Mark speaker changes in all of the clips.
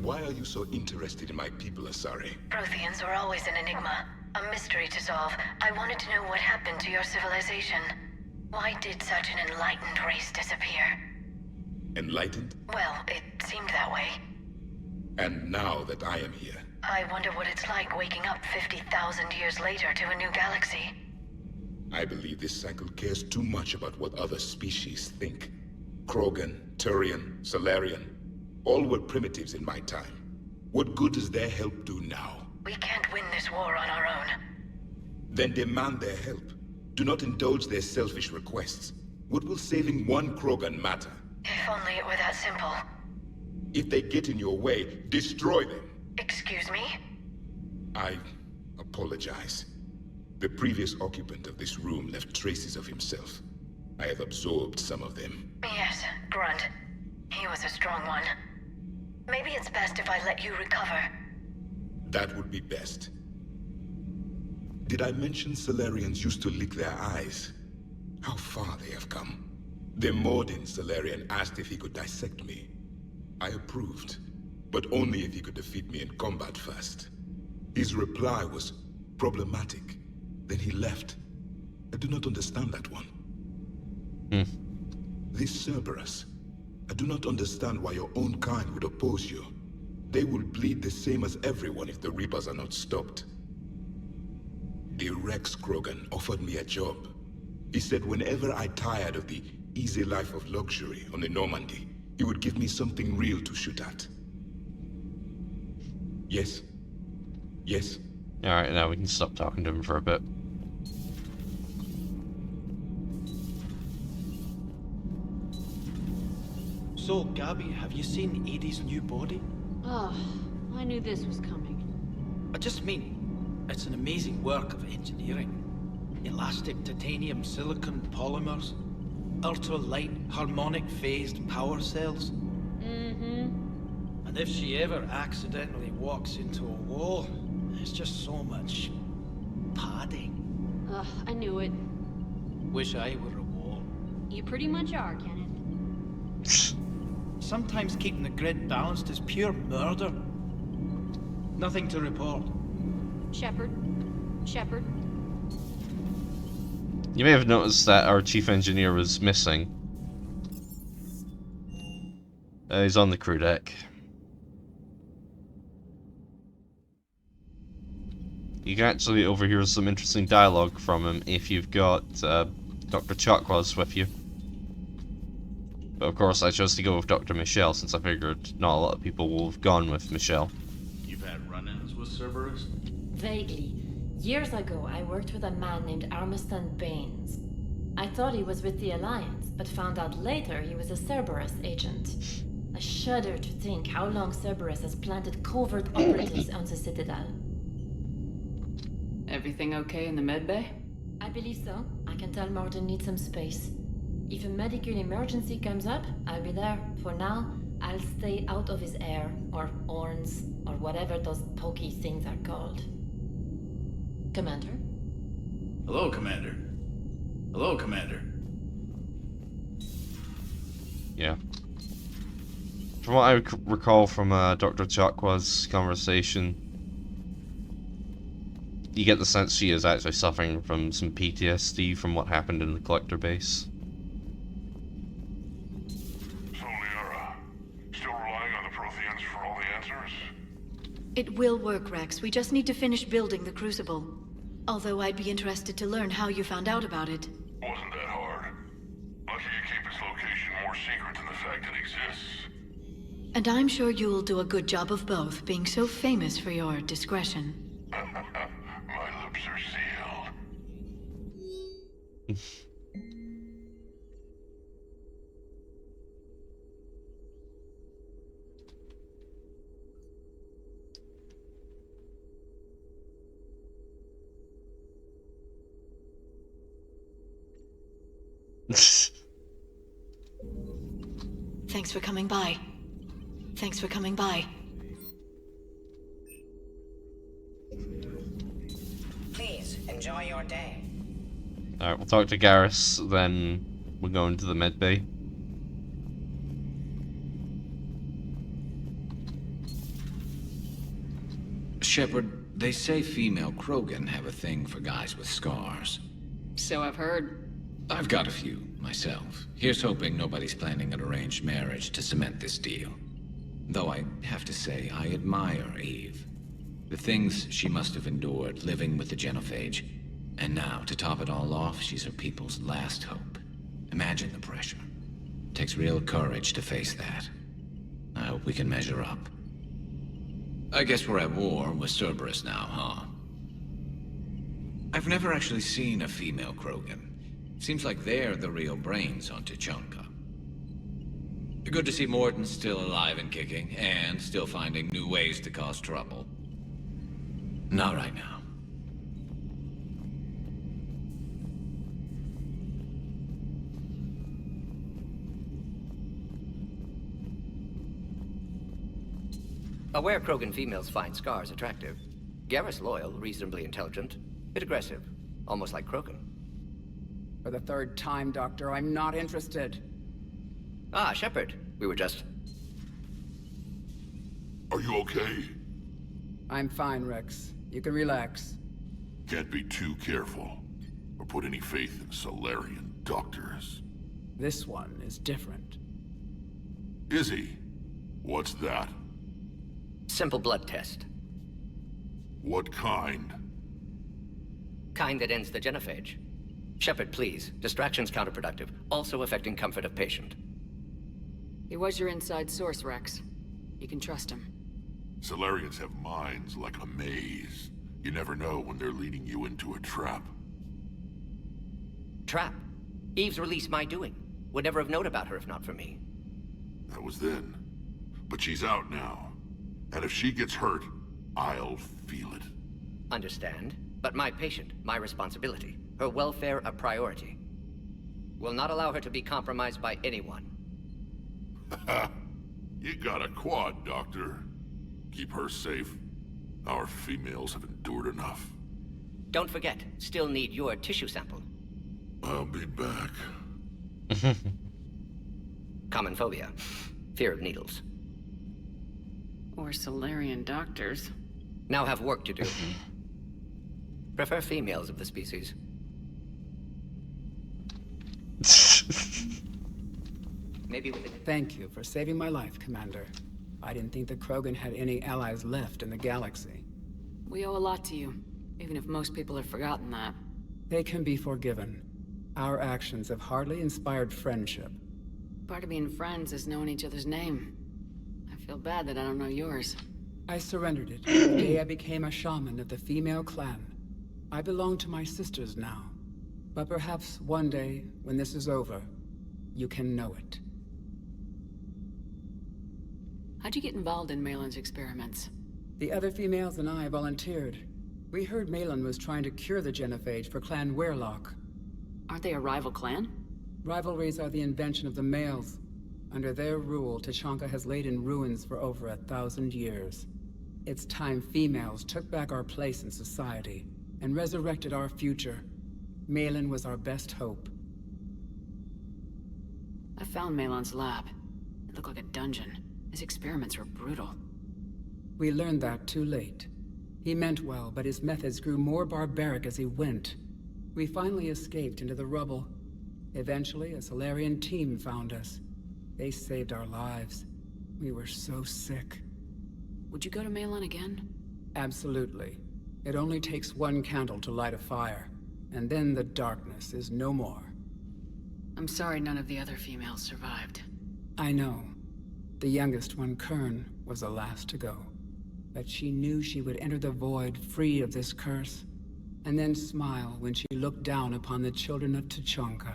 Speaker 1: why are you so interested in my people, Asari?
Speaker 2: Protheans were always an enigma, a mystery to solve. I wanted to know what happened to your civilization. Why did such an enlightened race disappear?
Speaker 1: Enlightened?
Speaker 2: Well, it seemed that way.
Speaker 1: And now that I am here,
Speaker 2: I wonder what it's like waking up 50,000 years later to a new galaxy.
Speaker 1: I believe this cycle cares too much about what other species think. Krogan, Turian, Salarian, all were primitives in my time. What good does their help do now?
Speaker 2: We can't win this war on our own.
Speaker 1: Then demand their help. Do not indulge their selfish requests. What will saving one Krogan matter?
Speaker 2: If only it were that simple.
Speaker 1: If they get in your way, destroy them.
Speaker 2: Excuse me?
Speaker 1: I apologize. The previous occupant of this room left traces of himself. I have absorbed some of them.
Speaker 2: Yes, Grunt. He was a strong one. Maybe it's best if I let you recover.
Speaker 1: That would be best. Did I mention Salarians used to lick their eyes? How far they have come. The Mordin Salarian asked if he could dissect me. I approved, but only if he could defeat me in combat first. His reply was problematic. Then he left. I do not understand that one. This Cerberus, I do not understand why your own kind would oppose you. They will bleed the same as everyone if the Reapers are not stopped. The Rex Krogan offered me a job. He said whenever I tired of the easy life of luxury on the Normandy, he would give me something real to shoot at. Yes? Yes?
Speaker 3: Alright, now we can stop talking to him for a bit.
Speaker 4: So, Gabby, have you seen Edie's new body?
Speaker 5: Oh, I knew this was coming.
Speaker 4: I just mean, it's an amazing work of engineering. Elastic titanium silicon polymers, ultra-light harmonic phased power cells. And if she ever accidentally walks into a wall, there's just so much padding.
Speaker 5: Ugh, I knew it.
Speaker 4: Wish I were a wall.
Speaker 5: You pretty much are, Kenneth.
Speaker 4: Sometimes keeping the grid balanced is pure murder. Nothing to report.
Speaker 5: Shepard. Shepard.
Speaker 3: You may have noticed that our chief engineer was missing. He's on the crew deck. You can actually overhear some interesting dialogue from him if you've got Dr. Chakwas with you. But of course I chose to go with Dr. Michelle since I figured not a lot of people will have gone with Michelle.
Speaker 6: You've had run-ins with Cerberus?
Speaker 7: Vaguely. Years ago, I worked with a man named Armiston Baines. I thought he was with the Alliance, but found out later he was a Cerberus agent. I shudder to think how long Cerberus has planted covert operatives on the Citadel.
Speaker 5: Everything okay in the medbay?
Speaker 7: I believe so. I can tell Martin needs some space. If a medical emergency comes up, I'll be there. For now, I'll stay out of his air, or horns, or whatever those pokey things are called. Commander?
Speaker 6: Hello, Commander. Hello, Commander.
Speaker 3: Yeah. From what I recall from Dr. Chakwa's conversation, you get the sense she is actually suffering from some PTSD from what happened in the Collector base.
Speaker 8: So, Liara, still relying on the Protheans for all the answers?
Speaker 9: It will work, Rex. We just need to finish building the Crucible. Although I'd be interested to learn how you found out about it.
Speaker 8: Wasn't that hard. Lucky you keep its location more secret than the fact it exists.
Speaker 9: And I'm sure you'll do a good job of both, being so famous for your discretion.
Speaker 8: My lips are sealed.
Speaker 9: Thanks for coming by. Thanks for coming by.
Speaker 10: Please, enjoy your day.
Speaker 3: Alright, we'll talk to Garrus, then we'll go into the medbay.
Speaker 11: Shepard, they say female Krogan have a thing for guys with scars.
Speaker 5: So I've heard.
Speaker 11: I've got a few, myself. Here's hoping nobody's planning an arranged marriage to cement this deal. Though I have to say, I admire Eve. The things she must have endured living with the genophage. And now, to top it all off, she's her people's last hope. Imagine the pressure. Takes real courage to face that. I hope we can measure up. I guess we're at war with Cerberus now, huh? I've never actually seen a female Krogan. Seems like they're the real brains on Tuchanka. Good to see Morden's still alive and kicking, and still finding new ways to cause trouble. Not right now.
Speaker 12: Aware Krogan females find scars attractive. Garrus loyal, reasonably intelligent, bit aggressive, almost like Krogan.
Speaker 13: For the third time, Doctor, I'm not interested.
Speaker 12: Ah, Shepard. We were just...
Speaker 8: Are you okay?
Speaker 13: I'm fine, Rex. You can relax.
Speaker 8: Can't be too careful, or put any faith in Solarian doctors.
Speaker 13: This one is different.
Speaker 8: Is he? What's that?
Speaker 12: Simple blood test.
Speaker 8: What kind?
Speaker 12: Kind that ends the genophage. Shepard, please. Distraction's counterproductive, also affecting comfort of patient.
Speaker 5: He was your inside source, Rex. You can trust him.
Speaker 8: Solarians have minds like a maze. You never know when they're leading you into a trap.
Speaker 12: Trap? Eve's release my doing. Would never have known about her if not for me.
Speaker 8: That was then. But she's out now. And if she gets hurt, I'll feel it.
Speaker 12: Understand. But my patient, my responsibility. Her welfare a priority. Will not allow her to be compromised by anyone.
Speaker 8: You got a quad, Doctor. Keep her safe. Our females have endured enough.
Speaker 12: Don't forget, still need your tissue sample.
Speaker 8: I'll be back.
Speaker 12: Common phobia. Fear of needles.
Speaker 5: Or Solarian doctors.
Speaker 12: Now have work to do. Prefer females of the species. Maybe with it.
Speaker 13: Thank you for saving my life, Commander. I didn't think the Krogan had any allies left in the galaxy.
Speaker 5: We owe a lot to you, even if most people have forgotten that.
Speaker 13: They can be forgiven. Our actions have hardly inspired friendship.
Speaker 5: Part of being friends is knowing each other's name. I feel bad that I don't know yours.
Speaker 13: I surrendered it the day I became a shaman of the female clan. I belong to my sisters now. But perhaps one day, when this is over, you can know it.
Speaker 5: How'd you get involved in Malin's experiments?
Speaker 13: The other females and I volunteered. We heard Malin was trying to cure the genophage for Clan Weirlock.
Speaker 5: Aren't they a rival clan?
Speaker 13: Rivalries are the invention of the males. Under their rule, Tuchanka has laid in ruins for over 1,000 years. It's time females took back our place in society and resurrected our future. Malin was our best hope.
Speaker 5: I found Malin's lab. It looked like a dungeon. His experiments were brutal.
Speaker 13: We learned that too late. He meant well, but his methods grew more barbaric as he went. We finally escaped into the rubble. Eventually, a Solarian team found us. They saved our lives. We were so sick.
Speaker 5: Would you go to Malin again?
Speaker 13: Absolutely. It only takes one candle to light a fire, and then the darkness is no more.
Speaker 5: I'm sorry none of the other females survived.
Speaker 13: I know. The youngest one, Kern, was the last to go. But she knew she would enter the void free of this curse, and then smile when she looked down upon the children of Tuchanka.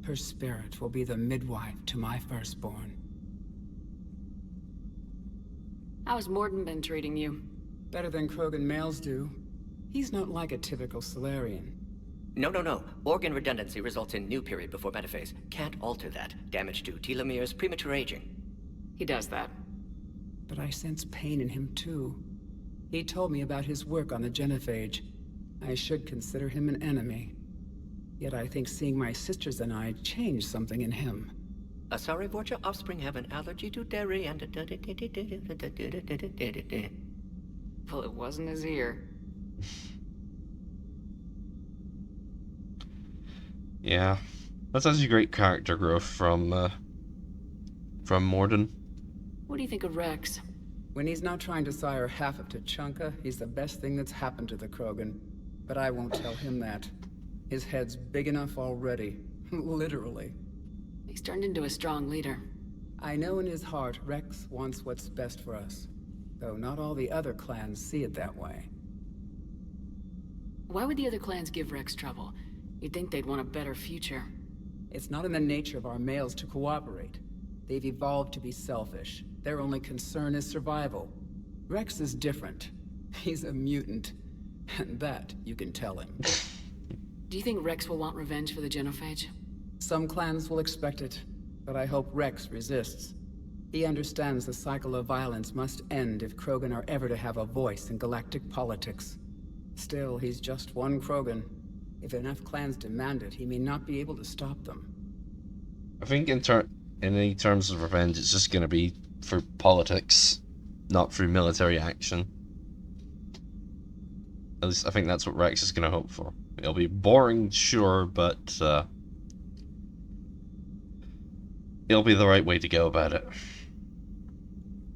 Speaker 13: Her spirit will be the midwife to my firstborn.
Speaker 5: How's Morden been treating you?
Speaker 13: Better than Krogan males do. He's not like a typical Solarian.
Speaker 12: No. Organ redundancy results in new period before metaphase. Can't alter that. Damage to telomeres, premature aging.
Speaker 5: He does that.
Speaker 13: But I sense pain in him too. He told me about his work on the genophage. I should consider him an enemy. Yet I think seeing my sisters and I changed something in him.
Speaker 12: Asari Vorcha offspring have an allergy to dairy and...
Speaker 5: Well, it wasn't his ear.
Speaker 3: Yeah. That's actually great character growth from Morden.
Speaker 5: What do you think of Rex?
Speaker 13: When he's not trying to sire half of Tuchanka, he's the best thing that's happened to the Krogan. But I won't tell him that. His head's big enough already. Literally.
Speaker 5: He's turned into a strong leader.
Speaker 13: I know in his heart Rex wants what's best for us. Though not all the other clans see it that way.
Speaker 5: Why would the other clans give Rex trouble? You'd think they'd want a better future.
Speaker 13: It's not in the nature of our males to cooperate. They've evolved to be selfish. Their only concern is survival. Rex is different. He's a mutant. And that you can tell him.
Speaker 5: Do you think Rex will want revenge for the genophage?
Speaker 13: Some clans will expect it, but I hope Rex resists. He understands the cycle of violence must end if Krogan are ever to have a voice in galactic politics. Still, he's just one Krogan. If enough clans demand it, he may not be able to stop them.
Speaker 3: I think in any terms of revenge, it's just going to be for politics, not through military action. At least I think that's what Rex is going to hope for. It'll be boring, sure, but it'll be the right way to go about it.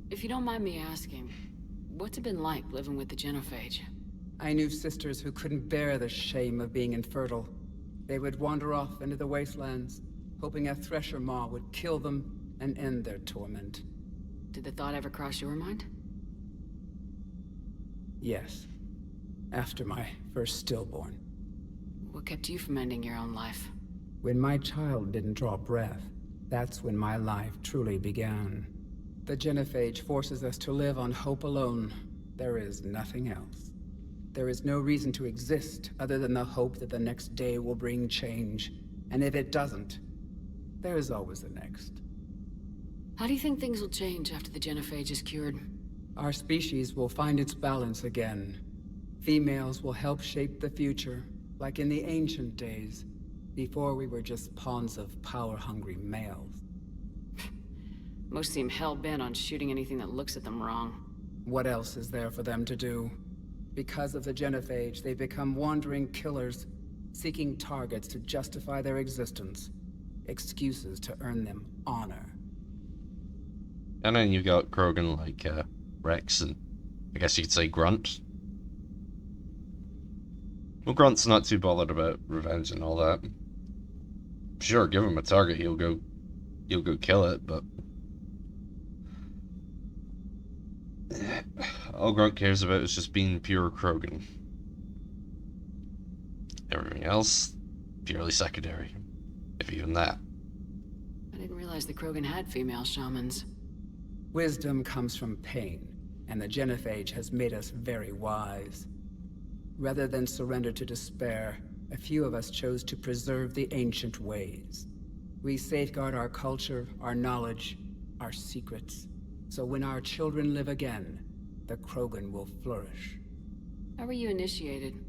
Speaker 5: If you don't mind me asking, what's it been like living with the genophage?
Speaker 13: I knew sisters who couldn't bear the shame of being infertile. They would wander off into the wastelands, hoping a thresher maw would kill them and end their torment.
Speaker 5: Did the thought ever cross your mind?
Speaker 13: Yes. After my first stillborn.
Speaker 5: What kept you from ending your own life?
Speaker 13: When my child didn't draw breath, that's when my life truly began. The genophage forces us to live on hope alone. There is nothing else. There is no reason to exist other than the hope that the next day will bring change. And if it doesn't, there is always the next.
Speaker 5: How do you think things will change after the genophage is cured?
Speaker 13: Our species will find its balance again. Females will help shape the future, like in the ancient days, before we were just pawns of power-hungry males.
Speaker 5: Most seem hell-bent on shooting anything that looks at them wrong.
Speaker 13: What else is there for them to do? Because of the genophage, they become wandering killers, seeking targets to justify their existence. Excuses to earn them honor.
Speaker 3: And then you've got Krogan like Rex and I guess you could say Grunt. Well, Grunt's not too bothered about revenge and all that. Sure, give him a target, he'll go kill it, but all Grunt cares about is just being pure Krogan. Everything else, purely secondary, if even that.
Speaker 5: I didn't realize the Krogan had female shamans.
Speaker 13: Wisdom comes from pain, and the genophage has made us very wise. Rather than surrender to despair, a few of us chose to preserve the ancient ways. We safeguard our culture, our knowledge, our secrets. So when our children live again, the Krogan will flourish.
Speaker 5: How were you initiated?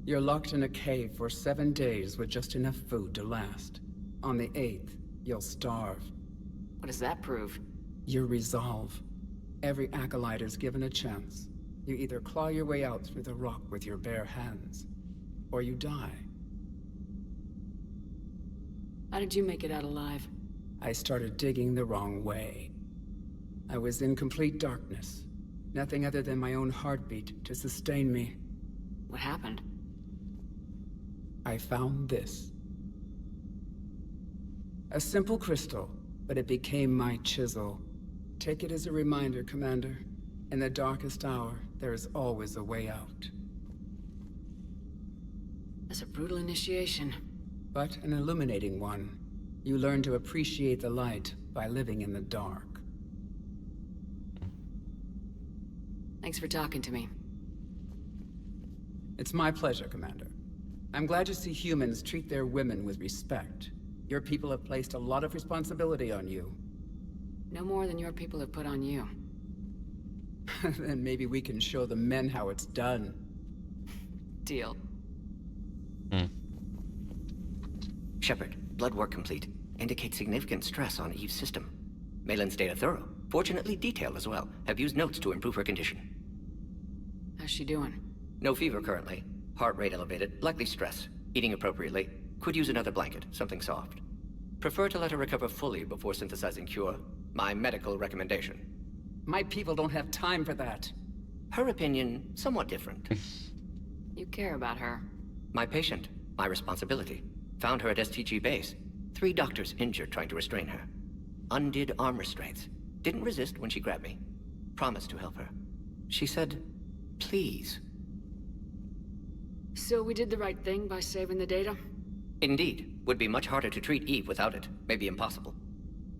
Speaker 13: You're locked in a cave for 7 days with just enough food to last. On the 8th, you'll starve.
Speaker 5: What does that prove?
Speaker 13: Your resolve. Every acolyte is given a chance. You either claw your way out through the rock with your bare hands, or you die.
Speaker 5: How did you make it out alive?
Speaker 13: I started digging the wrong way. I was in complete darkness. Nothing other than my own heartbeat to sustain me.
Speaker 5: What happened?
Speaker 13: I found this. A simple crystal, but it became my chisel. Take it as a reminder, Commander. In the darkest hour, there is always a way out.
Speaker 5: That's a brutal initiation.
Speaker 13: But an illuminating one. You learn to appreciate the light by living in the dark.
Speaker 5: Thanks for talking to me.
Speaker 13: It's my pleasure, Commander. I'm glad to see humans treat their women with respect. Your people have placed a lot of responsibility on you.
Speaker 5: No more than your people have put on you.
Speaker 13: Then maybe we can show the men how it's done.
Speaker 5: Deal.
Speaker 12: Shepard, blood work complete. Indicates significant stress on Eve's system. Malin's data thorough. Fortunately detailed as well. Have used notes to improve her condition.
Speaker 5: How's she doing?
Speaker 12: No fever currently. Heart rate elevated, likely stress. Eating appropriately. Could use another blanket, something soft. Prefer to let her recover fully before synthesizing cure. My medical recommendation.
Speaker 13: My people don't have time for that.
Speaker 12: Her opinion, somewhat different.
Speaker 5: You care about her.
Speaker 12: My patient, my responsibility. Found her at STG base. 3 doctors injured trying to restrain her. Undid arm restraints. Didn't resist when she grabbed me. Promised to help her. She said, please.
Speaker 5: So we did the right thing by saving the data?
Speaker 12: Indeed. Would be much harder to treat Eve without it. Maybe impossible.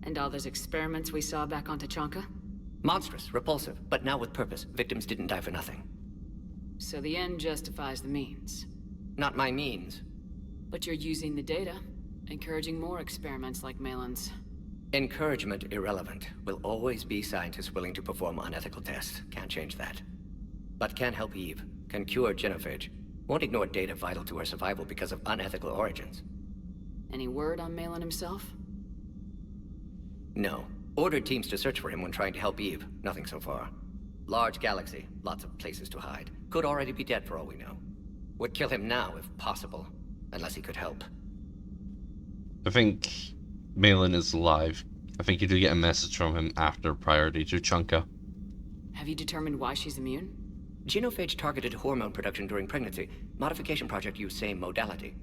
Speaker 5: And all those experiments we saw back on Tachanka?
Speaker 12: Monstrous, repulsive, but now with purpose. Victims didn't die for nothing.
Speaker 5: So the end justifies the means.
Speaker 12: Not my means.
Speaker 5: But you're using the data, encouraging more experiments like Malin's.
Speaker 12: Encouragement irrelevant. Will always be scientists willing to perform unethical tests. Can't change that. But can help Eve. Can cure genophage. Won't ignore data vital to her survival because of unethical origins.
Speaker 5: Any word on Malin himself?
Speaker 12: No. Ordered teams to search for him when trying to help Eve. Nothing so far. Large galaxy. Lots of places to hide. Could already be dead for all we know. Would kill him now if possible. Unless he could help.
Speaker 3: I think Malin is alive. I think you do get a message from him after priority to Chunka.
Speaker 5: Have you determined why she's immune?
Speaker 12: Genophage targeted hormone production during pregnancy. Modification project used same modality.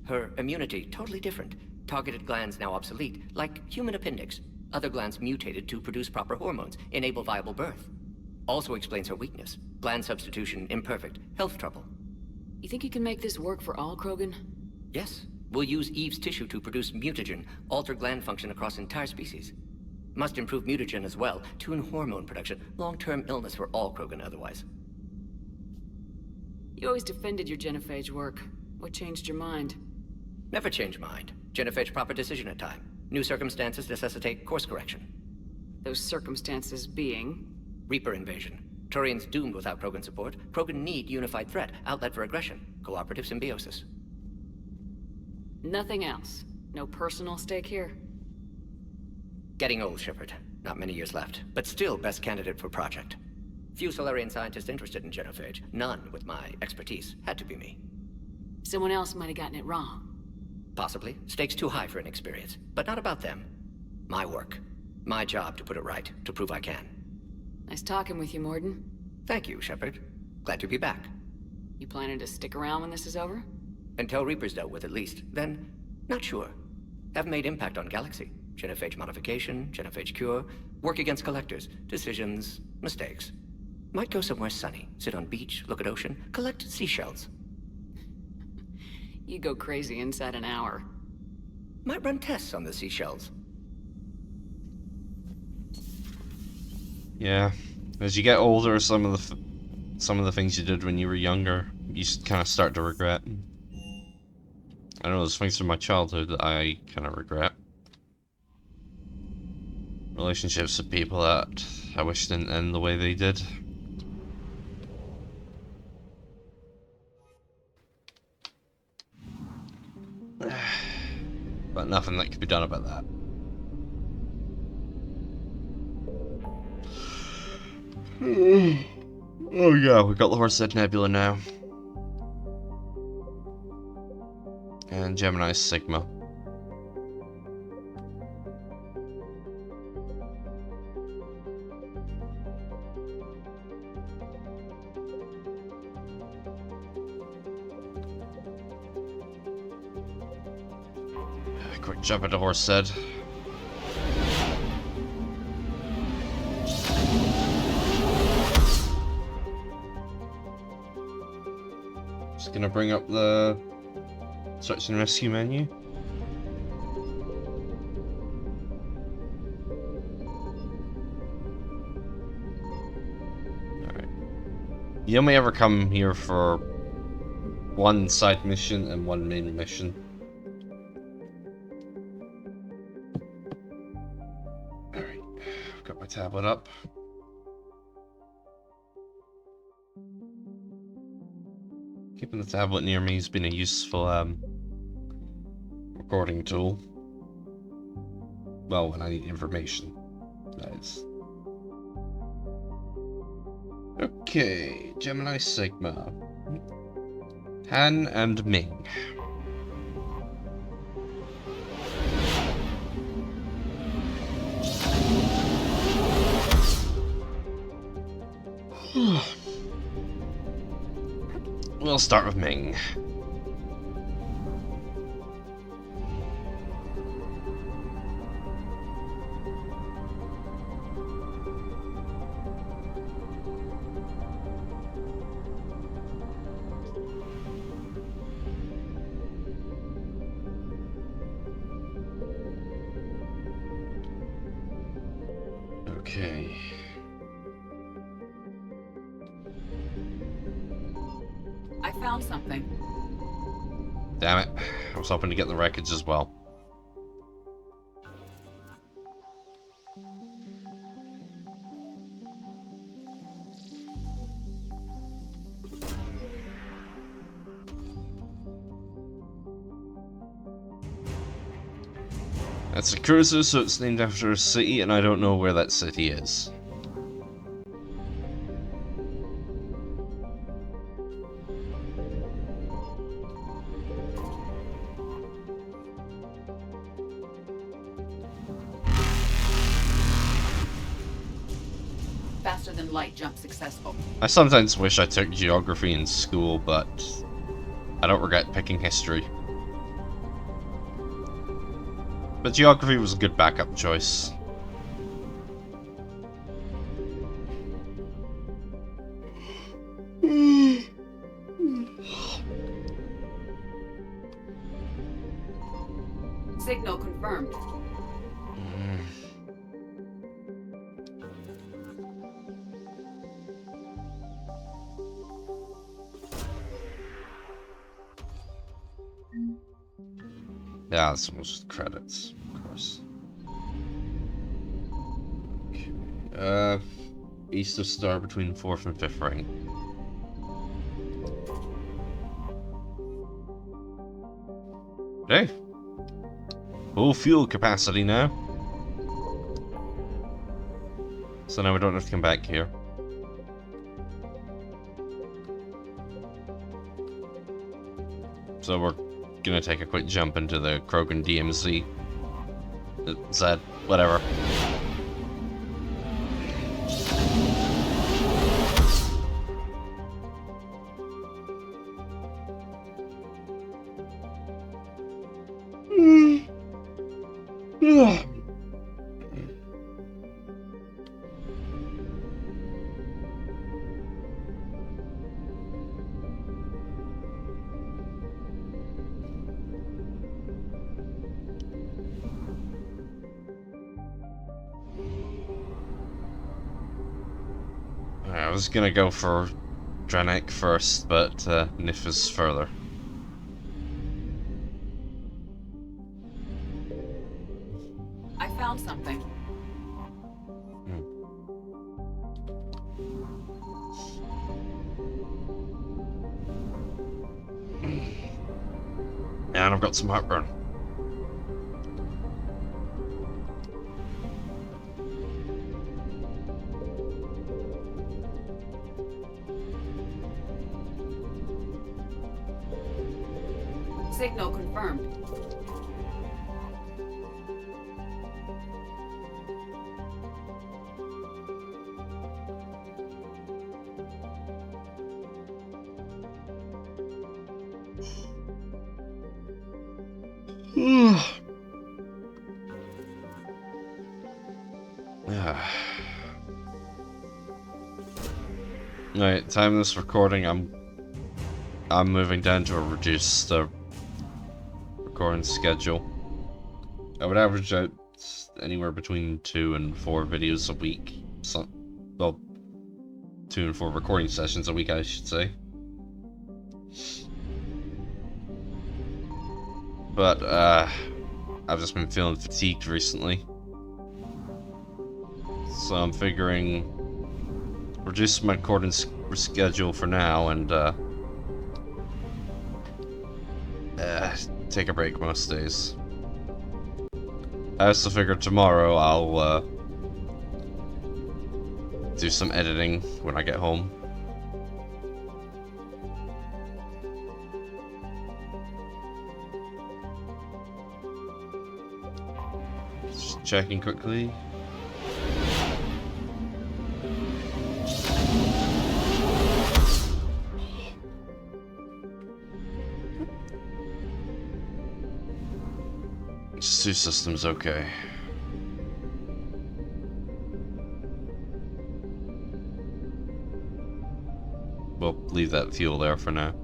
Speaker 12: Her immunity, totally different. Targeted glands now obsolete, like human appendix. Other glands mutated to produce proper hormones, enable viable birth. Also explains her weakness. Gland substitution imperfect. Health trouble.
Speaker 5: You think you can make this work for all Krogan?
Speaker 12: Yes. We'll use Eve's tissue to produce mutagen, alter gland function across entire species. Must improve mutagen as well, tune hormone production. Long-term illness for all Krogan otherwise.
Speaker 5: You always defended your genophage work. What changed your mind?
Speaker 12: Never change mind. Genophage proper decision at time. New circumstances necessitate course correction.
Speaker 5: Those circumstances being?
Speaker 12: Reaper invasion. Turians doomed without Krogan support. Krogan need unified threat, outlet for aggression. Cooperative symbiosis.
Speaker 5: Nothing else? No personal stake here?
Speaker 12: Getting old, Shepard. Not many years left, but still best candidate for project. Few Solarian scientists interested in genophage. None with my expertise. Had to be me.
Speaker 5: Someone else might have gotten it wrong.
Speaker 12: Possibly. Stakes too high for inexperience. But not about them. My work. My job to put it right. To prove I can.
Speaker 5: Nice talking with you, Morden.
Speaker 12: Thank you, Shepard. Glad to be back.
Speaker 5: You planning to stick around when this is over?
Speaker 12: Until Reaper's dealt with at least. Then, not sure. Have made impact on Galaxy. Genophage modification, genophage cure, work against collectors, decisions, mistakes. Might go somewhere sunny, sit on beach, look at ocean, collect seashells.
Speaker 5: You go crazy inside an hour.
Speaker 12: Might run tests on the seashells.
Speaker 3: Yeah, as you get older, some of the things you did when you were younger, you kind of start to regret. I don't know, there's things from my childhood that I kind of regret. Relationships with people that I wish didn't end the way they did. But nothing that could be done about that. Oh yeah, we got the Horsehead Nebula now. And Gemini Sigma. Quick jump into Horsehead. Just gonna bring up the search and rescue menu. Alright. You only ever come here for one side mission and one main mission. Alright, I've got my tablet up. Keeping the tablet near me has been a useful recording tool. Well, when I need information. Nice. Okay, Gemini Sigma. Han and Ming. We'll start with Ming. Okay.
Speaker 13: I found something.
Speaker 3: Damn it. I was hoping to get the wreckage as well. It's a cruiser, so it's named after a city, and I don't know where that city is.
Speaker 13: Faster than light jump successful.
Speaker 3: I sometimes wish I took geography in school, but I don't regret picking history. But geography was a good backup choice.
Speaker 13: Signal confirmed.
Speaker 3: Yeah, this was just credits, of course. Okay. East of Star between 4th and 5th ring. Hey! Full fuel capacity now. So now we don't have to come back here. So we're gonna take a quick jump into the Krogan DMZ. Z, whatever. I was gonna go for Dranek first, but Nif is further.
Speaker 13: I found something.
Speaker 3: And I've got some heartburn.
Speaker 13: Signal confirmed.
Speaker 3: Alright, time this recording, I'm moving down to a reduced recording schedule. I would average out anywhere between 2 and 4 videos a week. Well, 2 and 4 recording sessions a week, I should say. But I've just been feeling fatigued recently, so I'm figuring reduce my recording schedule for now and take a break most days. I also figure tomorrow I'll do some editing when I get home. Just checking quickly. Two systems, okay. We'll leave that fuel there for now.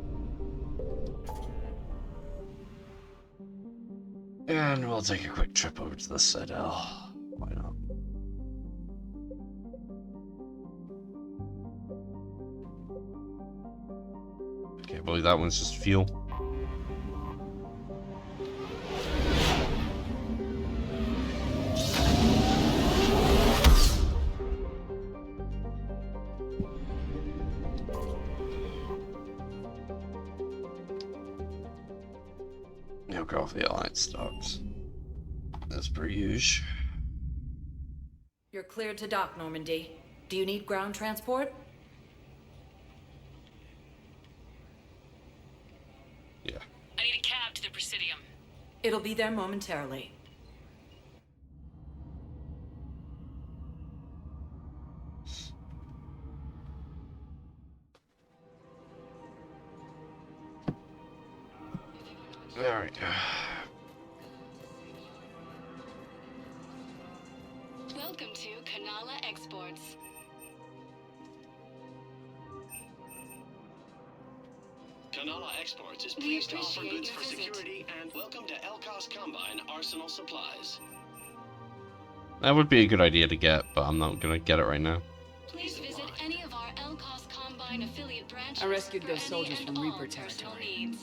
Speaker 3: And we'll take a quick trip over to the Citadel. Why not? Okay, I believe that one's just fuel. Now go off the Alliance stocks. As per usual.
Speaker 14: You're cleared to dock, Normandy. Do you need ground transport?
Speaker 3: Yeah.
Speaker 14: I need a cab to the Presidium. It'll be there momentarily.
Speaker 3: There we go.
Speaker 15: Welcome to Kanala Exports.
Speaker 16: Kanala Exports is pleased to offer goods for security and welcome to Elkos Combine Arsenal Supplies.
Speaker 3: That would be a good idea to get, but I'm not gonna get it right now.
Speaker 15: Please visit any of our Elkos Combine affiliate branches.
Speaker 5: I rescued those soldiers from Reaper territory.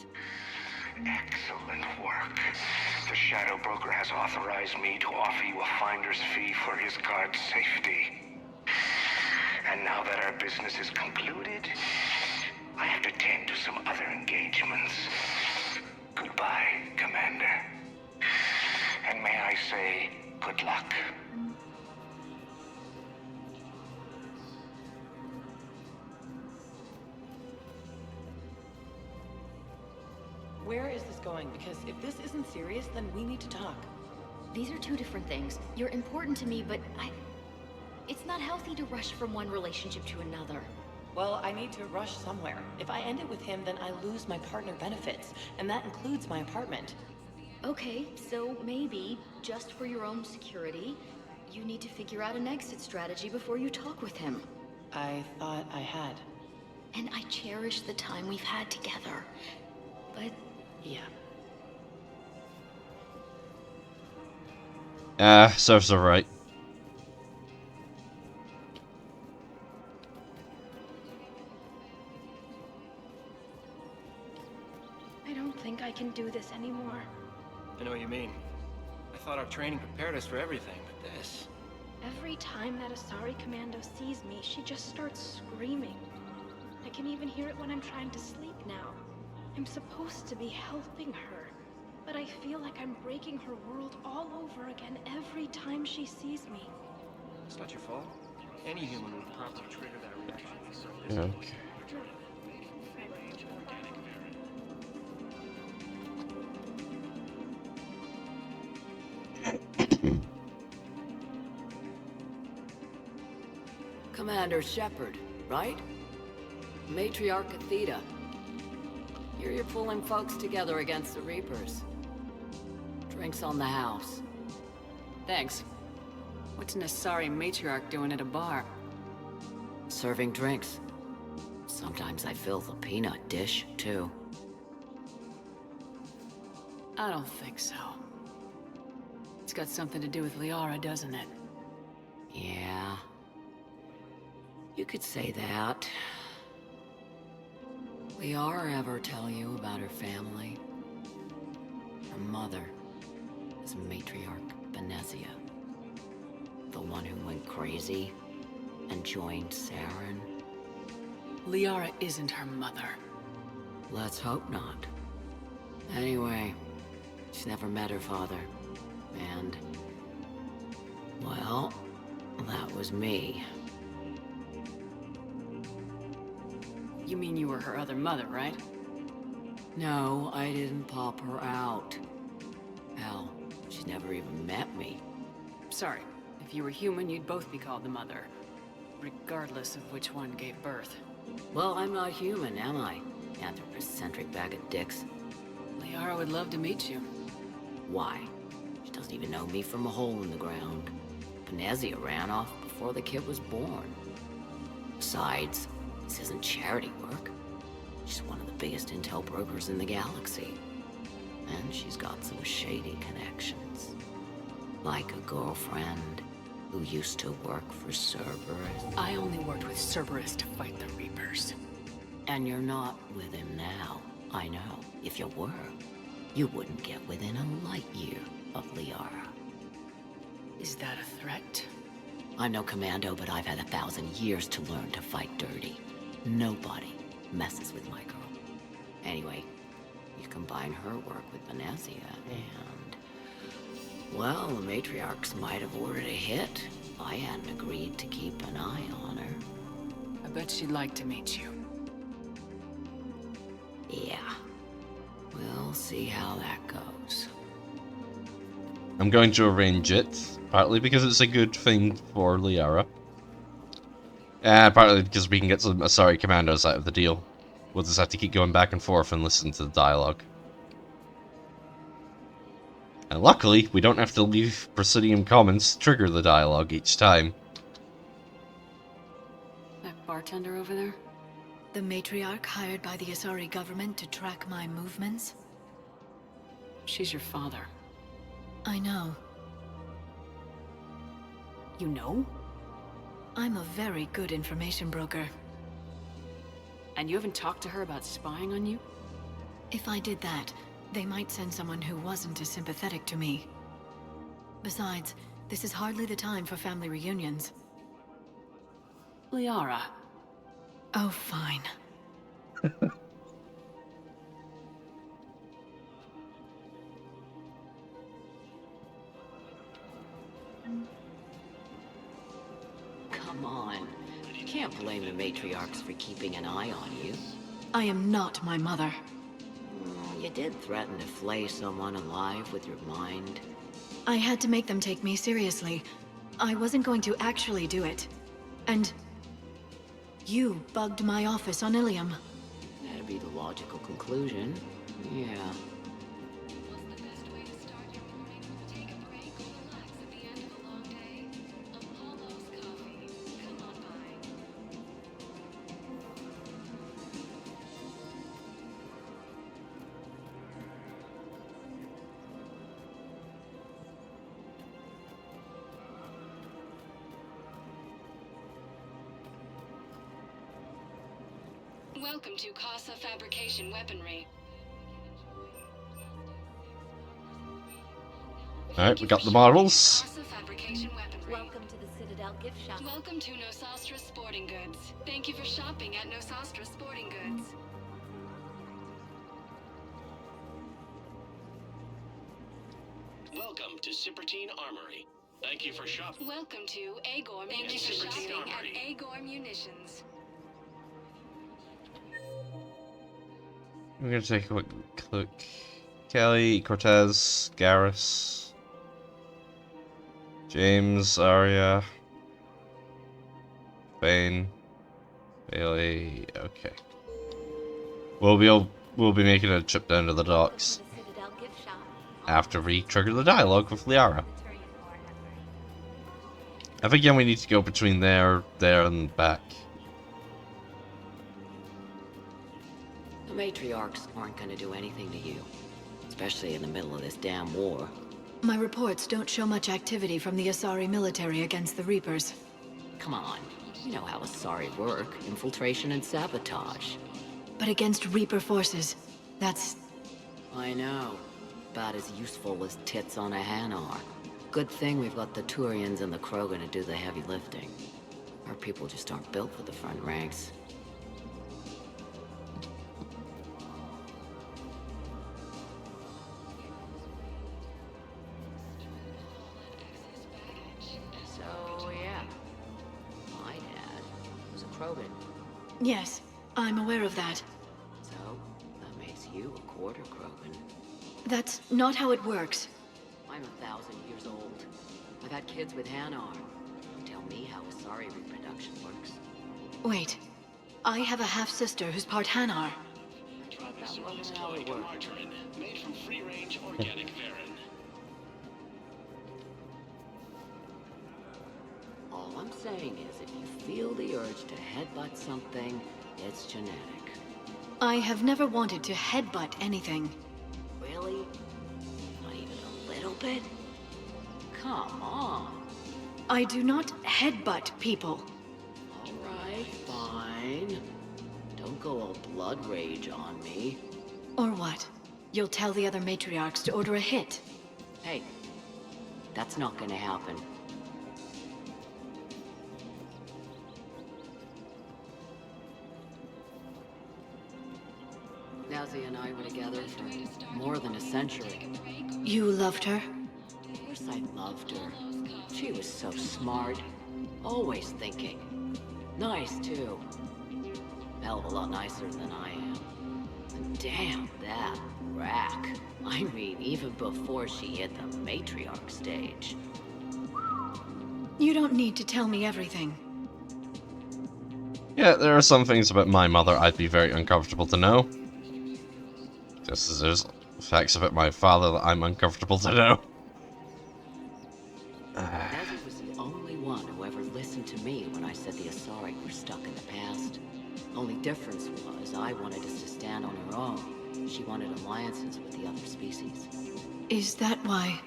Speaker 17: Excellent work. The Shadow Broker has authorized me to offer you a finder's fee for his guard's safety. And now that our business is concluded, I have to tend to some other engagements. Goodbye, Commander. And may I say, good luck.
Speaker 18: Where is this going? Because if this isn't serious, then we need to talk.
Speaker 19: These are two different things. You're important to me, but it's not healthy to rush from one relationship to another.
Speaker 18: Well, I need to rush somewhere. If I end it with him, then I lose my partner benefits, and that includes my apartment.
Speaker 19: Okay, so maybe, just for your own security, you need to figure out an exit strategy before you talk with him.
Speaker 18: I thought I had.
Speaker 19: And I cherish the time we've had together. But...
Speaker 18: yeah.
Speaker 3: Serves her right.
Speaker 20: I don't think I can do this anymore.
Speaker 21: I know what you mean. I thought our training prepared us for everything, but this...
Speaker 20: Every time that Asari commando sees me, she just starts screaming. I can even hear it when I'm trying to sleep now. I'm supposed to be helping her, but I feel like I'm breaking her world all over again every time she sees me.
Speaker 21: It's not your fault. Any human would probably trigger that reaction.
Speaker 3: Okay.
Speaker 5: Commander Shepard, right? Matriarch Athena. Here you're pulling folks together against the Reapers. Drinks on the house. Thanks. What's an Asari matriarch doing at a bar? Serving drinks. Sometimes I fill the peanut dish, too. I don't think so. It's got something to do with Liara, doesn't it?
Speaker 12: Yeah. You could say that. Liara ever tell you about her family? Her mother is Matriarch Benezia. The one who went crazy and joined Saren.
Speaker 5: Liara isn't her mother.
Speaker 12: Let's hope not. Anyway, she's never met her father. And... well, that was me.
Speaker 5: You mean you were her other mother, right? No, I didn't pop her out. Hell, she's never even met me. Sorry, if you were human, you'd both be called the mother. Regardless of which one gave birth. Well, I'm not human, am I? Anthropocentric bag of dicks. Liara would love to meet you. Why? She doesn't even know me from a hole in the ground. Venezia ran off before the kid was born. Besides, this isn't charity work. She's one of the biggest intel brokers in the galaxy. And she's got some shady connections. Like a girlfriend who used to work for Cerberus. I only worked with Cerberus to fight the Reapers. And you're not with him now. I know. If you were, you wouldn't get within a light year of Liara. Is that a threat? I'm no commando, but I've had 1,000 years to learn to fight dirty. Nobody messes with my girl. Anyway, you combine her work with Venezia and... well, the matriarchs might have ordered a hit if I hadn't agreed to keep an eye on her. I bet she'd like to meet you. Yeah. We'll see how that goes.
Speaker 3: I'm going to arrange it, partly because it's a good thing for Liara. And partly because we can get some Asari commandos out of the deal. We'll just have to keep going back and forth and listen to the dialogue. And luckily, we don't have to leave Presidium Commons to trigger the dialogue each time.
Speaker 5: That bartender over there?
Speaker 9: The matriarch hired by the Asari government to track my movements?
Speaker 5: She's your father.
Speaker 9: I know.
Speaker 5: You know?
Speaker 9: I'm a very good information broker.
Speaker 5: And you haven't talked to her about spying on you?
Speaker 9: If I did that, they might send someone who wasn't as sympathetic to me. Besides, this is hardly the time for family reunions.
Speaker 5: Liara.
Speaker 9: Oh, fine.
Speaker 5: Come on. You can't blame the matriarchs for keeping an eye on you.
Speaker 9: I am not my mother.
Speaker 5: You did threaten to flay someone alive with your mind.
Speaker 9: I had to make them take me seriously. I wasn't going to actually do it. And... you bugged my office on Ilium.
Speaker 5: That'd be the logical conclusion. Yeah.
Speaker 15: Welcome to Casa Fabrication Weaponry.
Speaker 3: Alright, we got the models.
Speaker 19: Welcome to the Citadel gift shop.
Speaker 15: Welcome to Nosastra Sporting Goods. Thank you for shopping at Nosastra Sporting Goods.
Speaker 16: Welcome to Cipertine Armory. Thank you for shopping.
Speaker 15: Welcome to Agor Munitions. Thank you for shopping at Agor Munitions.
Speaker 3: We're gonna take a quick look. Kelly, Cortez, Garrus, James, Arya, Bane, Bailey. Okay. We'll be making a trip down to the docks after we trigger the dialogue with Liara. I think again we need to go between there, and back.
Speaker 5: The matriarchs aren't gonna do anything to you. Especially in the middle of this damn war.
Speaker 9: My reports don't show much activity from the Asari military against the Reapers.
Speaker 5: Come on. You know how Asari work. Infiltration and sabotage.
Speaker 9: But against Reaper forces, that's...
Speaker 5: I know. About as useful as tits on a hen are. Good thing we've got the Turians and the Krogan to do the heavy lifting. Our people just aren't built for the front ranks. So, yeah. My dad was a Krogan.
Speaker 9: Yes, I'm aware of that.
Speaker 5: So, that makes you a quarter Krogan.
Speaker 9: That's not how it works.
Speaker 5: I'm 1,000 years old. I've had kids with Hanar. Tell me how Asari reproduction works.
Speaker 9: Wait. I have a half-sister who's part Hanar.
Speaker 16: That wasn't how it works. Margarine, made from free-range organic varin.
Speaker 5: All I'm saying is, if you feel the urge to headbutt something, it's genetic.
Speaker 9: I have never wanted to headbutt anything.
Speaker 5: Really? Not even a little bit? Come on.
Speaker 9: I do not headbutt people.
Speaker 5: Alright, fine. Don't go all blood rage on me.
Speaker 9: Or what? You'll tell the other matriarchs to order a hit.
Speaker 5: Hey, that's not gonna happen. Nazi and I were together for more than a century.
Speaker 9: You loved her?
Speaker 5: Of course I loved her. She was so smart. Always thinking. Nice, too. Hell of a lot nicer than I am. And damn, that rack. I mean, even before she hit the matriarch stage.
Speaker 9: You don't need to tell me everything.
Speaker 3: Yeah, there are some things about my mother I'd be very uncomfortable to know. Just as there's facts about my father that I'm uncomfortable to know.
Speaker 5: Never was the only one who ever listened to me when I said the Asari were stuck in the past. Only difference was I wanted us to stand on our own. She wanted alliances with the other species.
Speaker 9: Is that why?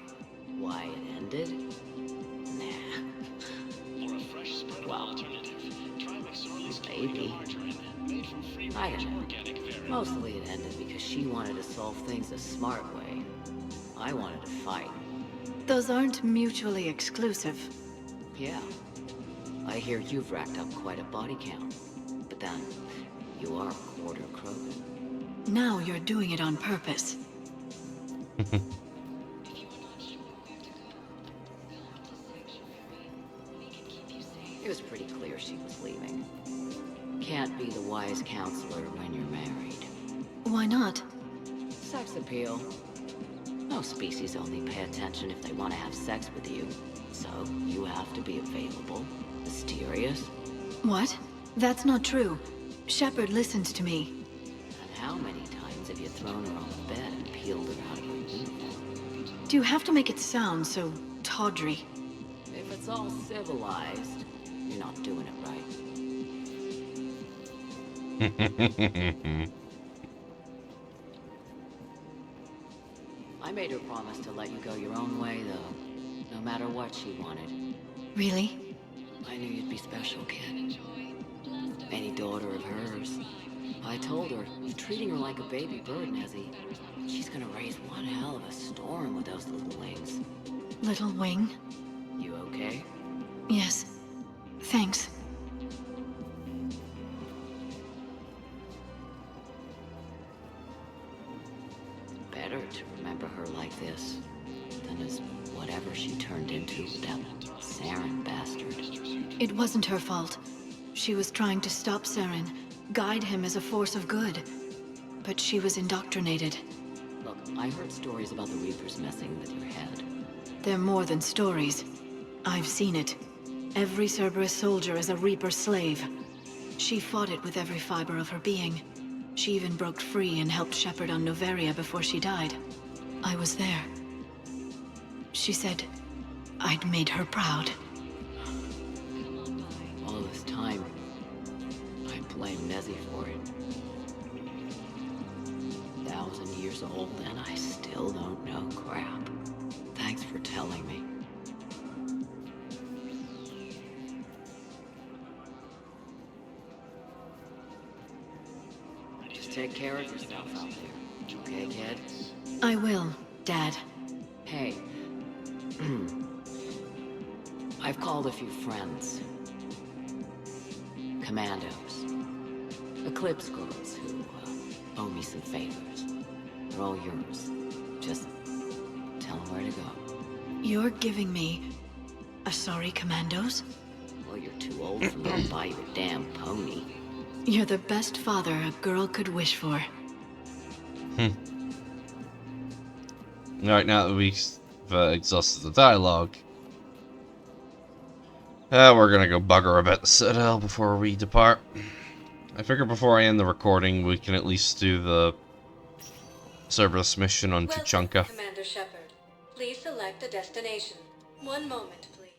Speaker 5: Why it ended? Nah.
Speaker 16: For a fresh spreadable alternative, try McSorley's
Speaker 5: Maybe.
Speaker 16: made from free-range
Speaker 5: I don't know.
Speaker 16: organic varin.
Speaker 5: Mostly it ended because she wanted to solve things a smart way. I wanted to fight.
Speaker 9: Those aren't mutually exclusive.
Speaker 5: Yeah. I hear you've racked up quite a body count. But then, you are a quarter Krogan.
Speaker 9: Now you're doing it on purpose.
Speaker 5: It was pretty clear she was leaving. Can't be the wise counselor when you're married.
Speaker 9: Why not?
Speaker 5: Sex appeal. Most species only pay attention if they want to have sex with you. So, you have to be available. Mysterious.
Speaker 9: What? That's not true. Shepard listens to me.
Speaker 5: And how many times have you thrown her on the bed and peeled her out of her uniform?
Speaker 9: Do you have to make it sound so tawdry?
Speaker 5: If it's all civilized, you're not doing it right. I made her promise to let you go your own way, though. No matter what she wanted.
Speaker 9: Really?
Speaker 5: I knew you'd be special, kid. Any daughter of hers. I told her, you're treating her like a baby bird, Nezzy. She's gonna raise one hell of a storm with those little wings.
Speaker 9: Little wing?
Speaker 5: You okay?
Speaker 9: Yes. Thanks.
Speaker 5: Better to remember her like this than as whatever she turned into with that Saren bastard.
Speaker 9: It wasn't her fault. She was trying to stop Saren, guide him as a force of good. But she was indoctrinated.
Speaker 5: Look, I heard stories about the Reapers messing with your head.
Speaker 9: They're more than stories. I've seen it. Every Cerberus soldier is a Reaper slave. She fought it with every fiber of her being. She even broke free and helped Shepard on Noveria before she died. I was there. She said I'd made her proud.
Speaker 5: All this time, I blame Nezzy for it. 1,000 years old and I still don't know crap. Thanks for telling me. Just take care of yourself out there, okay, kid?
Speaker 9: I will, Dad.
Speaker 5: Hey. I've called a few friends. Commandos. Eclipse girls who owe me some favors. They're all yours. Just tell them where to go.
Speaker 9: You're giving me Asari commandos?
Speaker 5: Well, you're too old for me to buy you a damn pony.
Speaker 9: You're the best father a girl could wish for.
Speaker 3: Alright, now that we've exhausted the dialogue, we're gonna go bugger about the Citadel before we depart. I figure before I end the recording, we can at least do the Cerberus mission on Tuchanka.
Speaker 15: Commander Shepard. Please select a destination. One moment, please.